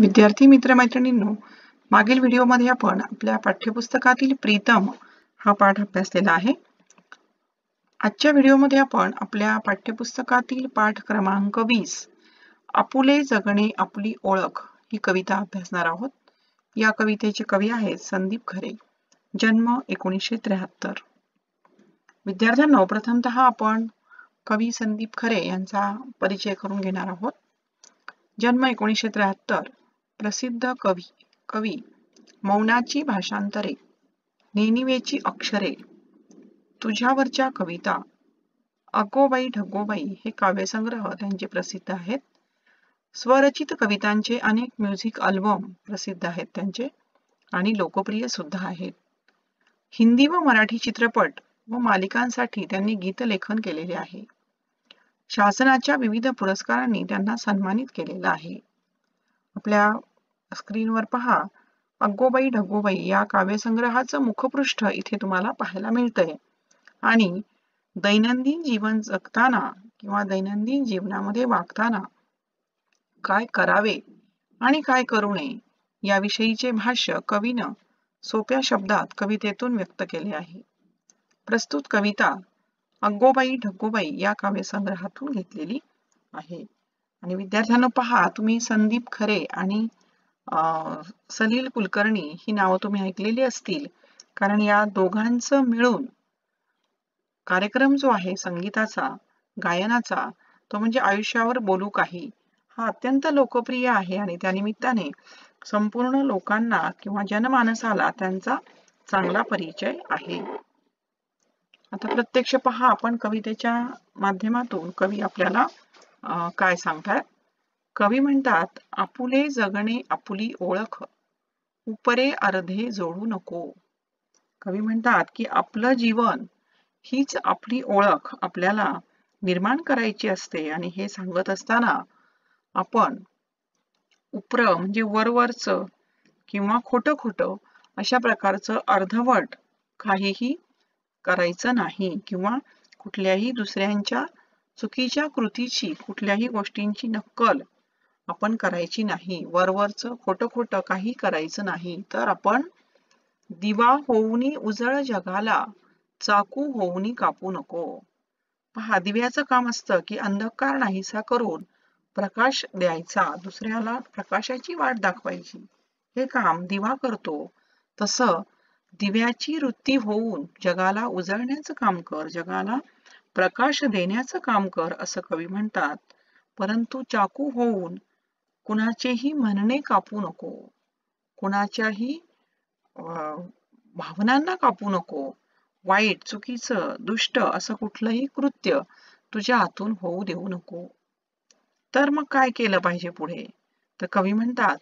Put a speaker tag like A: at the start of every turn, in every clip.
A: विद्यार्थी मित्रमैत्रिणींनो, मागील व्हिडिओमध्ये आपण आपल्या पाठ्यपुस्तकातील प्रीतम हा पाठ अभ्यासलेला आहे. आजच्या व्हिडिओमध्ये आपण आपल्या पाठ्यपुस्तकातील पाठ क्रमांक 20 आपुले जगणे आपली ओळख ही कविता अभ्यासणार आहोत. या कवितेचे कवी आहेत संदीप खरे. जन्म 1973. विद्यार्थ्यांनो, प्रथमतः आपण कवी संदीप खरे यांचा परिचय करून घेणार आहोत. जन्म 1973. प्रसिद्ध कवी मौनाची भाषांतरे, नेनिवेची अक्षरे, तुझ्यावरच्या कविता, अगोबाई ढगोबाई हे काव्यसंग्रह त्यांचे प्रसिद्ध आहेत. स्वरचित कवितांचे अनेक म्युझिक अल्बम प्रसिद्ध आहेत त्यांचे आणि लोकप्रिय सुद्धा आहेत. हिंदी व मराठी चित्रपट व मालिकांसाठी त्यांनी गीतलेखन केलेले आहे. शासनाच्या विविध पुरस्कारांनी त्यांना सन्मानित केलेलं आहे. आपल्या स्क्रीनवर पहा, अगोबाई ढगोबाई या काव्यसंग्रहाचं मुखपृष्ठ इथे तुम्हाला पाहायला मिळतंय आणि दैनंदिन जीवन जगताना किंवा दैनंदिन जीवनामध्ये वागताना काय करावे आणि काय करू नये याविषयीचे भाष्य कवीनं सोप्या शब्दात कवितेतून व्यक्त केले आहे. प्रस्तुत कविता अगोबाई ढगोबाई या काव्यसंग्रहातून घेतलेली आहे. आणि विद्यार्थ्यांनो पहा, तुम्ही संदीप खरे आणि सलील कुलकर्णी ही नावं तुम्ही ऐकलेली असतील, कारण या दोघांचं मिळून कार्यक्रम जो आहे संगीताचा, गायनाचा, तो म्हणजे आयुष्यावर बोलू काही, हा अत्यंत लोकप्रिय आहे आणि त्यानिमित्ताने संपूर्ण लोकांना किंवा जनमानसाला त्यांचा चांगला परिचय आहे. आता प्रत्यक्ष पहा, आपण कवितेच्या माध्यमातून कवी आपल्याला काय सांगतात. कवी म्हणतात, आपुले जगणे आपुली ओळख, उपरे अर्धे जोडू नको. कवी म्हणतात की आपलं जीवन हीच आपली ओळख आपल्याला निर्माण करायची असते आणि हे सांगत असताना आपण उपर म्हणजे वरवरचं किंवा खोटं खोटं अशा प्रकारचं अर्धवट काहीही करायचं नाही किंवा कुठल्याही दुसऱ्यांच्या चुकीच्या कृतीची, कुठल्याही गोष्टींची नक्कल आपण करायची नाही. वरवरचं खोटं खोटं काही करायचं नाही. तर आपण दिवा होऊनी उजळ जगाला, चाकू होऊनी कापू नको. पहा, दिव्याचं काम असतं की अंधकार नाहीसा करून प्रकाश द्यायचा, दुसऱ्याला प्रकाशाची वाट दाखवायची. हे काम दिवा करतो. तसं दिव्याची वृत्ती होऊन जगाला उजळण्याचं काम कर, जगाला प्रकाश देण्याचं काम कर, असं कवी म्हणतात. परंतु चाकू होऊन कुणाचेही म्हणणे कापू नको, कुणाच्याही भावनांना कापू नको. वाईट, चुकीचं, दुष्ट असं कुठलंही कृत्य तुझ्या हातून होऊ देऊ नको. तर मग काय केलं पाहिजे पुढे? तर कवी म्हणतात,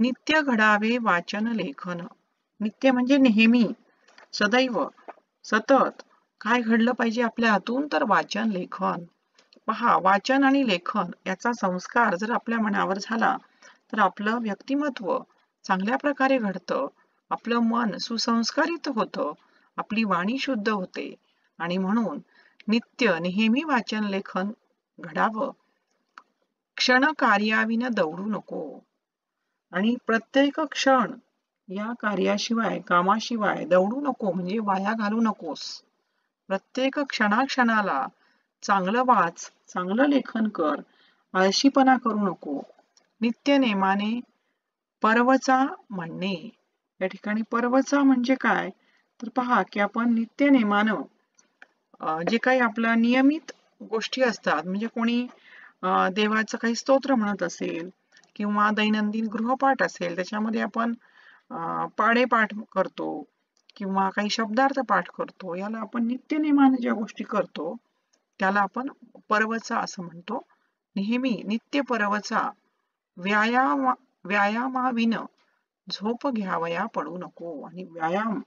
A: नित्य घडावे वाचन लेखन. नित्य म्हणजे नेहमी, सदैव, सतत काय घडलं पाहिजे आपल्या हातून? तर वाचन लेखन. पहा, वाचन आणि लेखन याचा संस्कार जर आपल्या मनावर झाला तर आपलं व्यक्तिमत्व चांगल्या प्रकारे घडतं, आपलं मन सुसंस्कारित होतं, आपली वाणी शुद्ध होते. आणि म्हणून नित्य नेहमी वाचन लेखन घडावं. क्षण कार्याविन दौडू नको. आणि प्रत्येक क्षण या कार्याशिवाय, कामाशिवाय दौडू नको, म्हणजे वाया घालू नकोस. प्रत्येक क्षणाक्षणाला चांगलं वाच, चांगलं लेखन कर, आळशीपणा करू नको. नित्य नेमाने पर्वचा म्हणणे. या ठिकाणी पर्वचा म्हणजे काय? तर पहा की आपण नित्य नेमानं जे काही आपला नियमित गोष्टी असतात, म्हणजे कोणी देवाचं काही स्तोत्र म्हणत असेल किंवा दैनंदिन गृहपाठ असेल, त्याच्यामध्ये आपण पाढेपाठ करतो किंवा काही शब्दार्थ पाठ करतो, याला आपण नित्य नेमाने ज्या गोष्टी करतो त्याला आपण पर्वचा असं म्हणतो. नेहमी नित्य पर्वचा. व्यायामाविन झोप घ्यावया पडू नको. आणि व्यायाम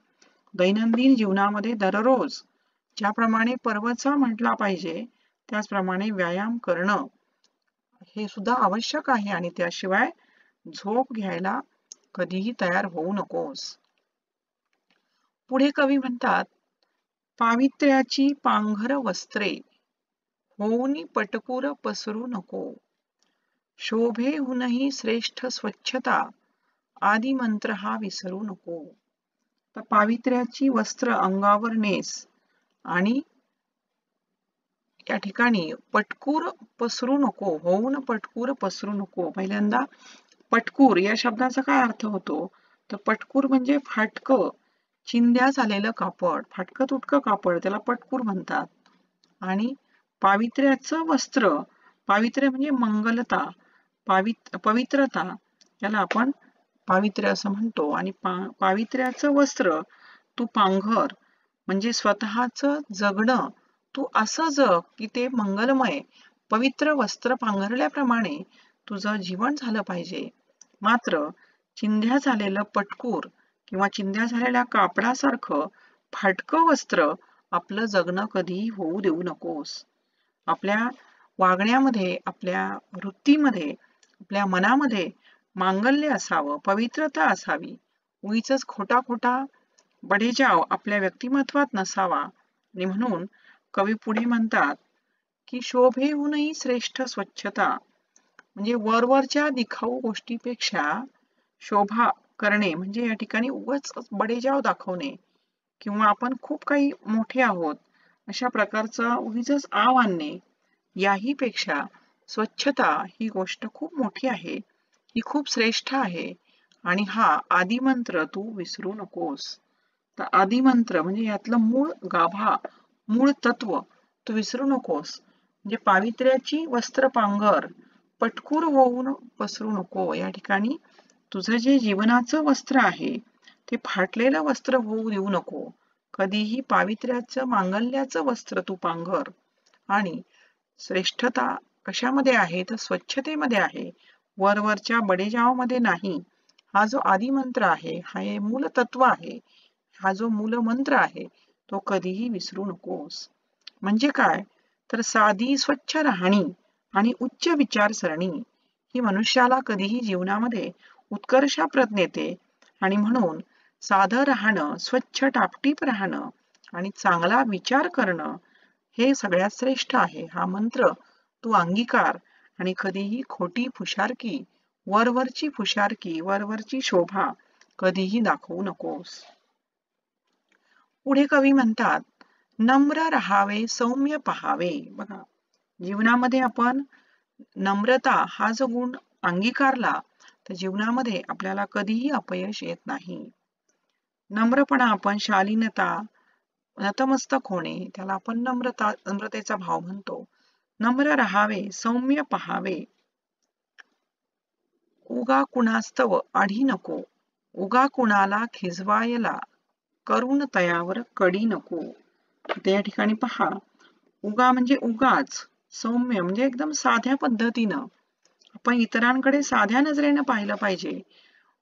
A: दैनंदिन जीवनामध्ये दररोज ज्याप्रमाणे पर्वचा म्हटला पाहिजे त्याचप्रमाणे व्यायाम करणं हे सुद्धा आवश्यक आहे. आणि त्याशिवाय झोप घ्यायला कधीही तयार होऊ नकोस. पुढे कवी म्हणतात, पावित्र्याची पांघर वस्त्रे होऊनी पटपूर पसरू नको. शोभेहूनही श्रेष्ठ स्वच्छता, आदी मंत्र हा विसरू नको. तर पावित्र्याची वस्त्र अंगावर नेस आणि या ठिकाणी पटकूर पसरू नको, होऊन पटकूर पसरू नको. पहिल्यांदा पटकूर या शब्दाचा काय अर्थ होतो, तर पटकूर म्हणजे फाटकं चिंध्या झालेलं कापड, फाटकं तुटकं कापड, त्याला पटकूर म्हणतात. आणि पावित्र्याचं वस्त्र, पावित्र्य म्हणजे मंगलता, पवित्रता, याला आपण पावित्र्य असं म्हणतो. आणि पावित्र्याचं वस्त्र तू पांघर, म्हणजे स्वतःचं जगणं तू असं जग की ते मंगलमय, पवित्र वस्त्र पांघरल्याप्रमाणे तुझं जीवन झालं पाहिजे. मात्र चिंध्या झालेलं पटकूर किंवा चिंध्या झालेल्या कापडासारखं फाटकं वस्त्र आपलं जगणं कधीही होऊ देऊ नकोस. आपल्या वागण्यामध्ये, आपल्या वृत्तीमध्ये, आपल्या मनामध्ये मांगल्य असावं, पवित्रता असावी. उगीचच खोटा खोटा बडेजाव आपल्या व्यक्तिमत्वात नसावा. आणि म्हणून कवी पुढे म्हणतात की शोभेहूनही श्रेष्ठ स्वच्छता, म्हणजे वरवरच्या दिखाऊ गोष्टीपेक्षा शोभा करणे म्हणजे या ठिकाणी उगाच बडेजाव दाखवणे किंवा आपण खूप काही मोठे आहोत अशा प्रकारचं उगीचच आव आणणे, याही पेक्षा स्वच्छता ही गोष्ट खूप मोठी आहे, ही खूप श्रेष्ठ आहे. आणि हा आदिमंत्र तू विसरू नकोस. तर आदिमंत्र म्हणजे यातलं मूळ गाभा, मूळ तत्व तू विसरू नकोस. म्हणजे पावित्र्याची वस्त्र पांघर, पटकूर होऊन पसरू नको. या ठिकाणी तुझं जे जीवनाचं वस्त्र आहे ते फाटलेलं वस्त्र होऊ देऊ नको. कधीही पावित्र्याचं मांगल्याचं वस्त्र तू पांघर. आणि श्रेष्ठता कशामध्ये आहे तर स्वच्छतेमध्ये आहे, वरवरच्या बडेजावामध्ये नाही. हा जो आदिमंत्र आहे, हा हे मूल तत्व आहे, हा जो मूल मंत्र आहे तो कधीही विसरू नकोस. म्हणजे काय तर साधी स्वच्छ राहणी आणि उच्च विचारसरणी ही मनुष्याला कधीही जीवनामध्ये उत्कर्षाप्रत नेते. आणि म्हणून साधं राहणं, स्वच्छ टापटीप राहणं आणि चांगला विचार करणं हे सगळ्यात श्रेष्ठ आहे. हा मंत्र तू अंगीकार आणि कधीही खोटी फुशारकी, वरवरची फुशारकी, वरवरची शोभा कधीही दाखवू नकोस. पुढे कवी म्हणतात, नम्र राहावे, सौम्य पहावे. बघा, जीवनामध्ये आपण नम्रता हा जो गुण अंगीकारला तर जीवनामध्ये आपल्याला कधीही अपयश येत नाही. नम्रपणा, आपण शालीनता, नतमस्तक होणे, त्याला आपण नम्रतेचा भाव म्हणतो. नम्र राहावे, सौम्य पहावे, उगा कुणास्तव आढी नको, उगा कुणाला खिजवायला, करून तयावर कडी नको. त्या ठिकाणी पहा, उगा म्हणजे उगाच, सौम्य म्हणजे एकदम साध्या पद्धतीनं आपण इतरांकडे साध्या नजरेनं पाहिलं पाहिजे.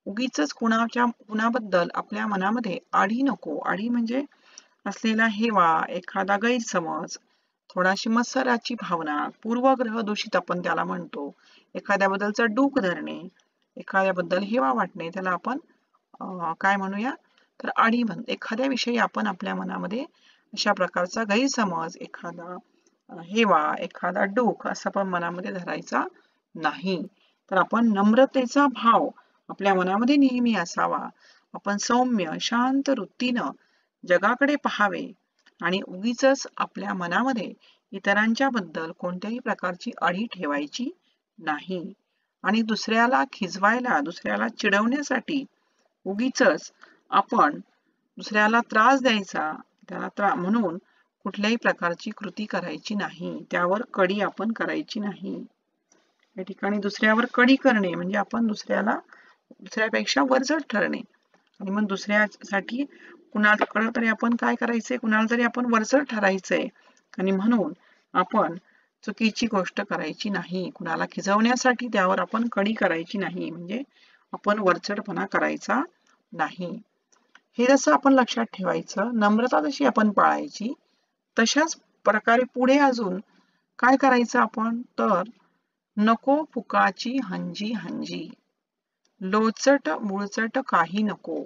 A: उगीच कुणाबद्दल आपल्या मनामध्ये आढी नको. आढी म्हणजे असलेला हेवा, एखादा गैरसमज, थोडाशी मत्सराची भावना, पूर्वग्रह दूषित आपण त्याला म्हणतो. एखाद्याबद्दलचं डूख धरणे, एखाद्याबद्दल हेवा वाटणे, त्याला आपण काय म्हणूया तर आढी म्हणतो. एखाद्या विषयी आपण आपल्या मनामध्ये अशा प्रकारचा गैरसमज, एखादा हेवा, एखादा डूख असं पण मनामध्ये धरायचा नाही. तर आपण नम्रतेचा भाव आपल्या मनामध्ये नेहमी असावा. आपण सौम्य शांत वृत्तीनं जगाकडे पाहावे आणि उगीचच आपल्या मनामध्ये इतरांच्या बद्दल कोणत्याही प्रकारची आढी ठेवायची नाही. आणि दुसऱ्याला खिजवायला, दुसऱ्याला चिडवण्यासाठी उगीचच आपण दुसऱ्याला त्रास द्यायचा, त्याला म्हणून कुठल्याही प्रकारची कृती करायची नाही, त्यावर कडी आपण करायची नाही. या ठिकाणी दुसऱ्यावर कडी करणे म्हणजे आपण दुसऱ्यापेक्षा वरचढ ठरणे. आणि मग दुसऱ्यासाठी कुणाकडे तरी आपण काय करायचंय, कुणाला तरी आपण वरचढ ठरायचंय आणि म्हणून आपण चुकीची गोष्ट करायची नाही. कुणाला खिजवण्यासाठी त्यावर आपण कडी करायची नाही, म्हणजे आपण वरचढपणा करायचा नाही. हे जसं आपण लक्षात ठेवायचं, नम्रता जशी आपण पाळायची तशाच प्रकारे पुढे अजून काय करायचं आपण तर नको पुकाची हंजी हंजी, लोचट मुळचट काही नको,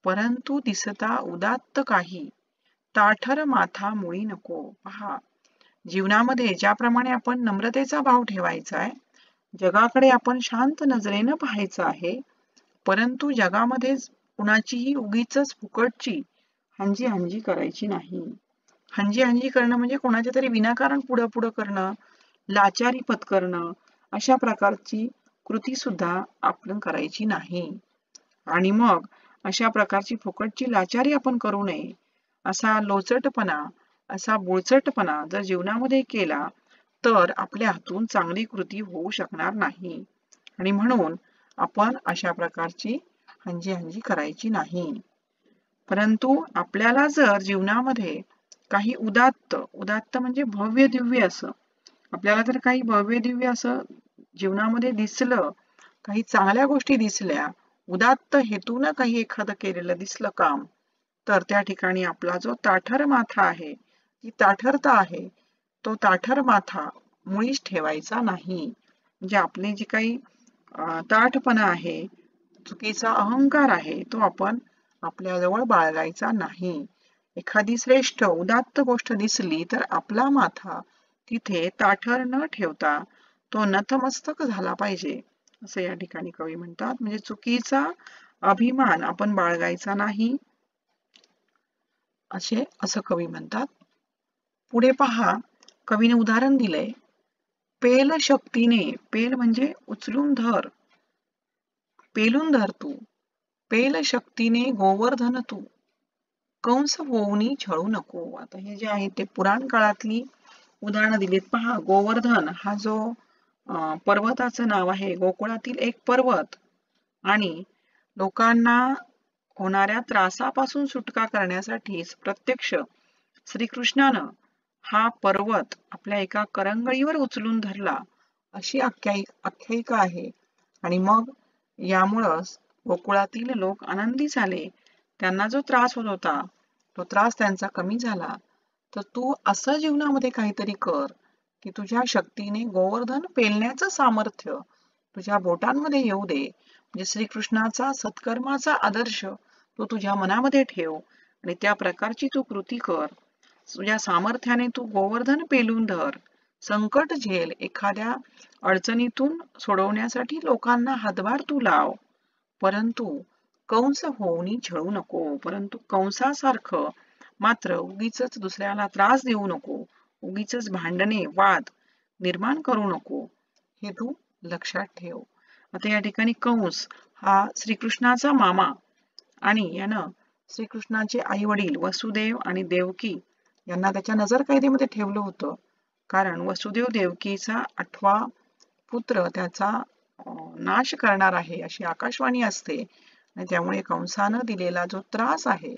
A: परंतु दिसता उदात्त काही, ताठर माथा मुळी नको. पहा, जीवनामध्ये ज्याप्रमाणे आपण नम्रतेचा भाव ठेवायचा आहे जगाकडे आपण शांत नजरेनं पाहायचं आहे, परंतु जगामध्ये कुणाचीही उगीचच फुकटची हंजी करायची नाही. हंजी करणं म्हणजे कोणाच्या तरी विनाकारण पुढं करणं, लाचारी पत्करणं, अशा प्रकारची कृती सुद्धा आपण करायची नाही. आणि मग अशा प्रकारची फुकटची लाचारी आपण करू नये. असा लोचटपणा, असा बोळचटपणा जर जीवनामध्ये केला तर आपल्या हातून चांगली कृती होऊ शकणार नाही. आणि म्हणून आपण अशा प्रकारची हंजी करायची नाही. परंतु आपल्याला जर जीवनामध्ये काही उदात्त म्हणजे भव्य दिव्य असं, आपल्याला जर काही भव्य दिव्य असं जीवनामध्ये दिसलं, काही चांगल्या गोष्टी दिसल्या, उदात्त हेतून काही एखादं केलेलं दिसलं काम, तर त्या ठिकाणी आपला जो ताठर माथा आहे, जी ताठरता आहे, तो ताठर माथा मुळीच ठेवायचा नाही. म्हणजे आपली जी काही ताठपणा आहे, चुकीचा अहंकार आहे, तो आपण आपल्याजवळ बाळगायचा नाही. एखादी श्रेष्ठ उदात्त गोष्ट दिसली तर आपला माथा तिथे ताठर न ठेवता तो नतमस्तक झाला पाहिजे, असं या ठिकाणी कवी म्हणतात. म्हणजे चुकीचा अभिमान आपण बाळगायचा नाही, असं कवी म्हणतात. पुढे पहा, कवीने उदाहरण दिलंय, पेल शक्तीने, पेल म्हणजे उचलून धर, पेलून धर तू, पेल शक्तीने गोवर्धन तू, कंस होऊनी छळू नको. आता हे जे आहे ते पुराण काळातली उदाहरणं दिलीत. पहा, गोवर्धन हा जो पर्वताचं नाव आहे, गोकुळातील एक पर्वत, आणि लोकांना होणाऱ्या त्रासापासून सुटका करण्यासाठी प्रत्यक्ष श्रीकृष्णानं हा पर्वत आपल्या एका करंगळीवर उचलून धरला, अशी आख्यायिका आहे. आणि मग यामुळं गोकुळातील लोक आनंदी झाले. त्यांना जो त्रास होत होता तो त्रास त्यांचा कमी झाला. तर तू असं जीवनामध्ये काहीतरी कर की तुझ्या शक्तीने गोवर्धन पेलण्याचं सामर्थ्य तुझ्या बोटांमध्ये येऊ दे. म्हणजे श्रीकृष्णाचा सत्कर्माचा आदर्श तो तुझ्या मनामध्ये ठेव आणि त्या प्रकारची तू कृती कर. तुझ्या सामर्थ्याने तू गोवर्धन पेलून धर, संकट झेल, एखाद्या अडचणीतून सोडवण्यासाठी लोकांना हातभार तू लाव, परंतु कंस होऊनी छळू नको. परंतु कंसासारखं मात्र उगीचच दुसऱ्याला त्रास देऊ नको, उगीचच भांडणे वाद निर्माण करू नको, हे तू लक्षात ठेव. आता या ठिकाणी कंस हा श्रीकृष्णाचा मामा, आणि यानं श्रीकृष्णाचे आई वडील वसुदेव आणि देवकी यांना त्याच्या नजर कैदेमध्ये ठेवलं होतं. कारण वसुदेव देवकीचा 8वा पुत्र त्याचा नाश करणार आहे अशी आकाशवाणी असते. आणि त्यामुळे कंसानं दिलेला जो त्रास आहे,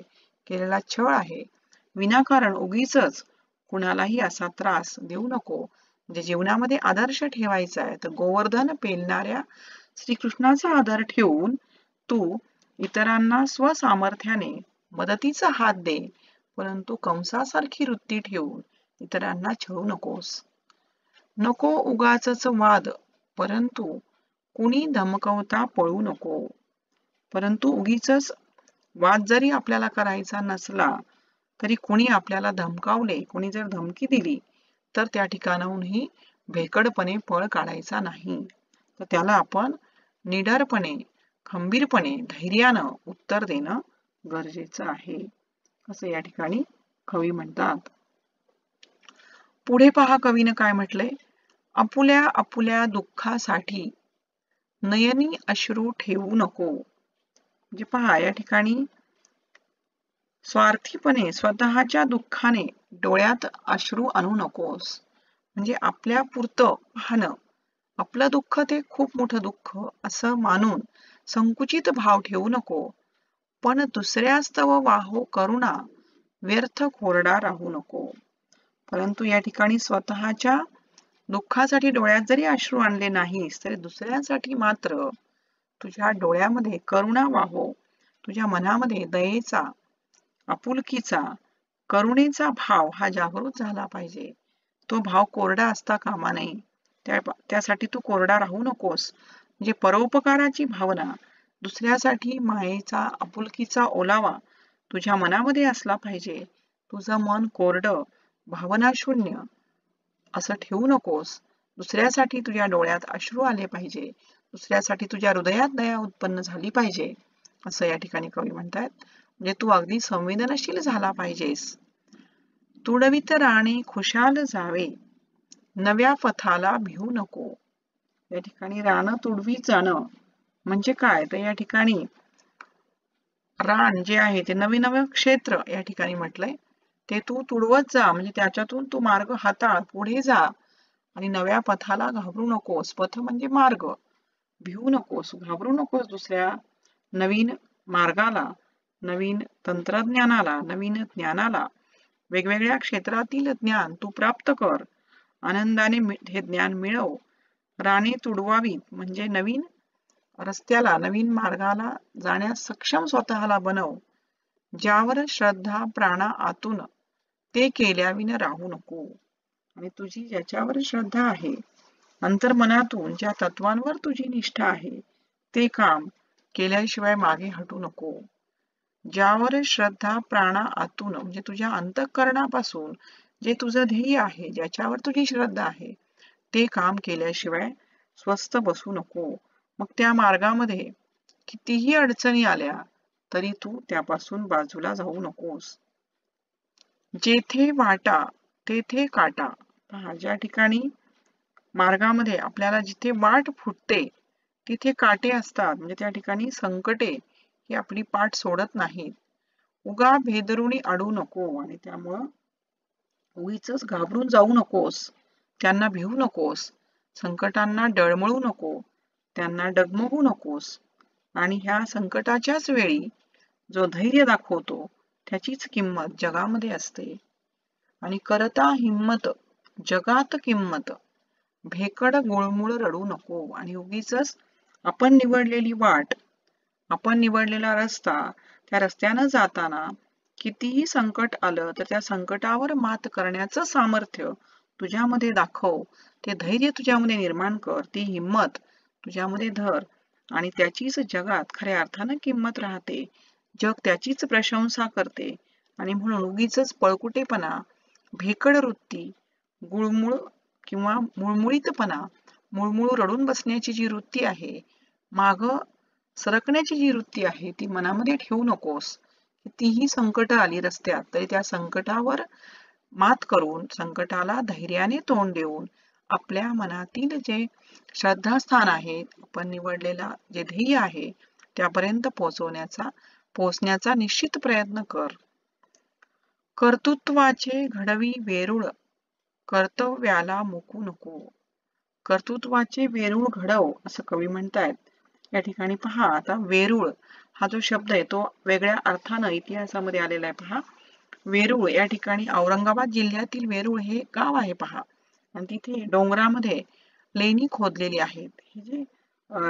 A: केलेला छळ आहे, विनाकारण उगीचच कुणालाही असा त्रास देऊ नको. म्हणजे जीवनामध्ये आदर्श ठेवायचा आहे तर गोवर्धन पेलणाऱ्या श्रीकृष्णाचा आदर ठेवून तू इतरांना स्वसामर्थ्याने मदतीचा हात दे, परंतु कंसासारखी वृत्ती ठेवून इतरांना छळू नकोस. नको उगाचच वाद, परंतु कुणी धमकवता पळू नको. परंतु उगीचच वाद जरी आपल्याला करायचा नसला तरी कुणी आपल्याला धमकावले, कुणी जर धमकी दिली तर त्या ठिकाणाहूनही भेकडपणे पळ काढायचा नाही. तर त्याला आपण निडरपणे, खंबीरपणे, धैर्यानं उत्तर देणं गरजेचं आहे, असं या ठिकाणी कवी म्हणतात. पुढे पहा, कवीनं काय म्हटलंय, आपुल्या दुःखासाठी नयनी अश्रू ठेवू नको. म्हणजे पहा, या ठिकाणी स्वार्थीपणे स्वतःच्या दुःखाने डोळ्यात अश्रू आणू नकोस. म्हणजे आपल्या पुरतं पाहणं, आपलं दुःख ते खूप मोठं दुःख असं मानून संकुचित भाव ठेवू नको. पण दुसऱ्यास्तव वाहो करुणा, व्यर्थ खोरडा राहू नको. परंतु या ठिकाणी स्वतःच्या दुःखासाठी डोळ्यात जरी अश्रू आणले नाहीस तरी दुसऱ्यांसाठी मात्र तुझ्या डोळ्यामध्ये करुणा वाहो, तुझ्या मनामध्ये दयेचा, आपुलकीचा, करुणेचा भाव हा जागृत झाला पाहिजे. तो भाव कोरडा असता कामा नये. त्यासाठी तू कोरडा राहू नकोस. म्हणजे परोपकाराची भावना, दुसऱ्यासाठी मायेचा, आपुलकीचा ओलावा तुझ्या मनामध्ये असला पाहिजे. तुझं मन कोरडं, भावनाशून्य असं ठेवू नकोस. दुसऱ्यासाठी तुझ्या डोळ्यात अश्रू आले पाहिजे, दुसऱ्यासाठी तुझ्या हृदयात दया उत्पन्न झाली पाहिजे, असं या ठिकाणी कवी म्हणतात. म्हणजे तू अगदी संवेदनशील झाला पाहिजेस. तुडवित राणे खुशाल जावे, नव्या पथाला भिवू नको. या ठिकाणी रान तुडवीत जाणं म्हणजे काय, तर या ठिकाणी रान जे आहे ते नवीन नवीन क्षेत्र या ठिकाणी म्हटलंय, ते तू तुडवत जा, म्हणजे त्याच्यातून तू मार्ग हाताळ, पुढे जा आणि नव्या पथाला घाबरू नकोस. पथ म्हणजे मार्ग. भिवू नकोस, घाबरू नकोस दुसऱ्या नवीन मार्गाला, नवीन तंत्रज्ञानाला, नवीन ज्ञानाला. वेगवेगळ्या क्षेत्रातील ज्ञान तू प्राप्त कर, आनंदाने हे ज्ञान मिळव. राने तुडवावीत म्हणजे नवीन रस्त्याला, नवीन मार्गाला जाण्यास सक्षम स्वतःला बनव. ज्यावर श्रद्धा प्राणा आतून, ते केल्याविन राहू नको. आणि तुझी ज्याच्यावर श्रद्धा आहे, अंतर्मनातून ज्या तत्वांवर तुझी निष्ठा आहे, ते काम केल्याशिवाय मागे हटू नको. ज्यावर श्रद्धा प्राणा आतून म्हणजे तुझ्या अंतःकरणापासून जे तुझं ध्येय आहे, ज्याच्यावर तुझी श्रद्धा आहे, ते काम केल्याशिवाय स्वस्थ बसू नको. मग त्या मार्गामध्ये कितीही अडचणी आल्या तरी तू त्यापासून बाजूला जाऊ नकोस. जेथे वाटा तेथे काटा. पहा, ज्या ठिकाणी मार्गामध्ये आपल्याला जिथे वाट फुटते तिथे काटे असतात, म्हणजे त्या ठिकाणी संकटे ही आपली पाठ सोडत नाहीत. उगा भेदरुणी अडू नको, आणि त्यामुळं उगीच घाबरून जाऊ नकोस, त्यांना भिवू नकोस, संकटांना डळमळू नको, त्यांना डगमगू नकोस. आणि ह्या संकटाच्याच वेळी जो धैर्य दाखवतो त्याचीच किंमत जगामध्ये असते. आणि करता हिम्मत जगात किंमत, भेकड गुळमुळ रडू नको. आणि उगीच आपण निवडलेली वाट, आपण निवडलेला रस्ता, त्या रस्त्यानं जाताना कितीही संकट आलं तर त्या संकटावर मात करण्याचं सामर्थ्य तुझ्यामध्ये दाखव, ते धैर्य तुझ्यामध्ये निर्माण कर, ती हिम्मत तुझ्यामध्ये धर, आणि त्याचीच जगात खऱ्या अर्थानं किंमत राहते. जग त्याचीच प्रशंसा करते. आणि म्हणून उगीच पळकुटेपणा, भेकड वृत्ती, गुळमुळ किंवा मुळमुळीतपणा, मुळमुळ रडून बसण्याची जी वृत्ती आहे, माग सरकण्याची जी वृत्ती आहे, ती मनामध्ये ठेवू नकोस. कितीही संकट आली रस्त्यात तरी त्या संकटावर मात करून, संकटाला धैर्याने तोंड देऊन, आपल्या मनातील जे श्रद्धास्थान आहे, आपण निवडलेला जे ध्येय आहे, त्यापर्यंत पोहोचण्याचा निश्चित प्रयत्न कर. कर्तृत्वाचे घडवी वेरूळ, कर्तव्याला मुकू नको. कर्तृत्वाचे वेरूळ घडव, असं कवी म्हणतायत. या ठिकाणी पहा, आता वेरूळ हा जो शब्द आहे तो वेगळ्या अर्थानं इतिहासामध्ये आलेला आहे. पहा, वेरूळ या ठिकाणी औरंगाबाद जिल्ह्यातील वेरूळ हे गाव आहे. पहा, आणि तिथे डोंगरामध्ये लेणी खोदलेली आहेत. हे जे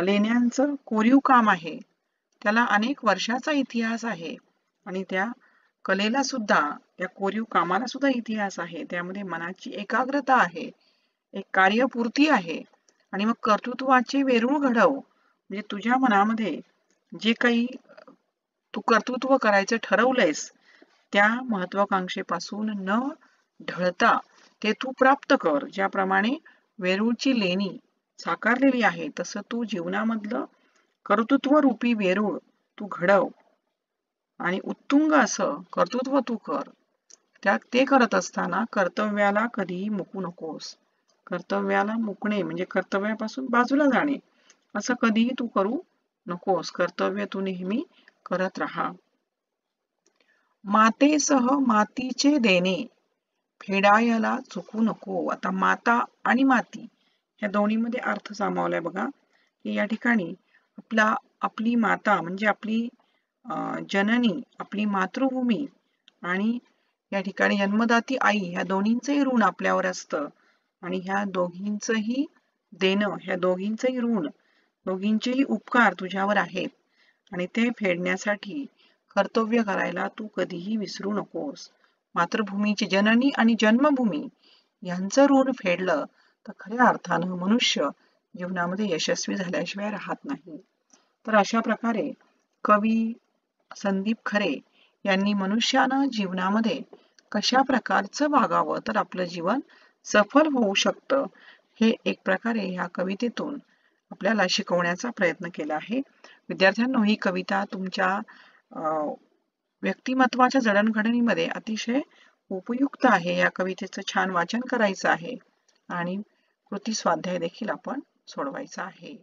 A: लेण्यांचं कोरीव काम आहे, त्याला अनेक वर्षाचा इतिहास आहे. आणि त्या कलेला सुद्धा, त्या कोरीव कामाला सुद्धा इतिहास आहे. त्यामध्ये मनाची एकाग्रता आहे, एक कार्यपूर्ती आहे. आणि मग कर्तृत्वाचे वेरूळ घडव म्हणजे तुझ्या मनामध्ये जे काही तू कर्तृत्व करायचं ठरवलंयस, त्या महत्वाकांक्षेपासून न ढळता ते तू प्राप्त कर. ज्याप्रमाणे वेरूळची लेणी साकारलेली आहे, तसं तू जीवनामधलं कर्तृत्व रूपी वेरूळ तू घडव, आणि उत्तुंग असं कर्तृत्व तू कर. ते करत असताना कर्तव्याला कधीही मुकू नकोस. कर्तव्याला मुकणे म्हणजे कर्तव्यापासून बाजूला जाणे, असं कधीही तू करू नकोस. कर्तव्य तू नेहमी करत राहा. मातेसह मातीचे देणे, फेडायला चुकू नको. आता माता आणि माती ह्या दोन्हीमध्ये अर्थ सामावलाय बघा, की या ठिकाणी आपली माता म्हणजे आपली जननी, आपली मातृभूमी, आणि या ठिकाणी जन्मदाती आई, ह्या दोन्हींचंही ऋण आपल्यावर असतं. आणि ह्या दोघींचंही देणं, ह्या दोघींचंही ऋण, दोघींचेही उपकार तुझ्यावर आहेत. आणि ते फेडण्यासाठी कर्तव्य करायला तू कधीही विसरू नकोस. मातृभूमीची जननी आणि जन्मभूमी यांचं ऋण फेडलं तर खऱ्या अर्थानं मनुष्य जीवनामध्ये यशस्वी झाल्याशिवाय राहत नाही. तर अशा प्रकारे कवी संदीप खरे यांनी मनुष्यानं जीवनामध्ये कशा प्रकारचं वागावं तर आपलं जीवन सफल होऊ शकतं, हे एक प्रकारे ह्या कवितेतून आपल्याला शिकवण्याचा प्रयत्न केला आहे. विद्यार्थ्यांनो, ही कविता तुमच्या व्यक्तिमत्वाच्या जडणघडणीमध्ये अतिशय उपयुक्त आहे. या कवितेचं छान वाचन करायचं आहे आणि कृती स्वाध्याय देखील आपण सोडवायचा आहे.